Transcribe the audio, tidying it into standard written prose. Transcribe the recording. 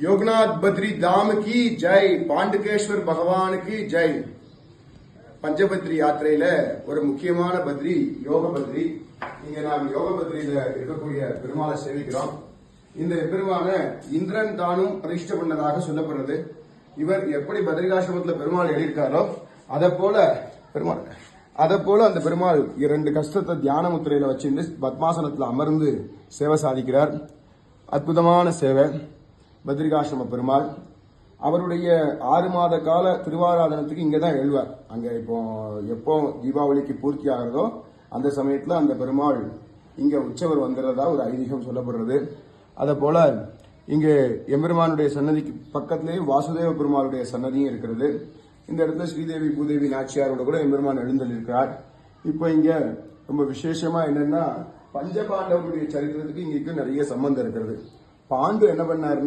योगनाथ बद्री धाम की जय, பாண்டுகேஸ்வர் பகவான் की जय. பஞ்சபத்ரி யாத்திரையில ஒரு முக்கியமான பத்ரி யோக பத்ரி. இங்க நாம் யோக பத்ரியில இருக்கக்கூடிய பெருமாளை சேவிக்கிறோம். இந்த பெருமான இந்திரன் தானும் பிரதிஷ்டை பண்ணதாக சொல்லப்படுறது. இவர் எப்படி பத்ரிகாசிரமத்தில் பெருமாள் எழுதியிருக்காரோ அதை போல அந்த பெருமாள் 2 கஷ்டத்தை தியான முத்திரையில வச்சிருந்து பத்மாசனத்தில் அமர்ந்து சேவை சாதிக்கிறார். அற்புதமான சேவை. பத்ரிகாசிரம பெருமாள் அவருடைய 6 மாத கால திருவாராதனத்துக்கு இங்கதான் எழுவார். அங்க எப்போ தீபாவளிக்கு பூர்த்தி ஆகிறதோ அந்த சமயத்துல அந்த பெருமாள் இங்க உற்சவர் வந்துடுறதா ஒரு ஐதீகம் சொல்லப்படுறது. அதே போல இங்கே எம்பெருமானுடைய சன்னதிக்கு பக்கத்திலேயே வாசுதேவ பெருமாளுடைய சன்னதியும் இருக்கிறது. இந்த இடத்துல ஸ்ரீதேவி பூதேவி நாச்சியாரோட கூட எம்பெருமான் எழுந்தல் இருக்கிறார். இப்போ இங்க ரொம்ப விசேஷமா என்னன்னா பஞ்சபாண்டவருடைய சரித்திரத்துக்கு இங்க நிறைய சம்பந்தம் இருக்கிறது. பாண்டு என்ன பண்ணாருன்னா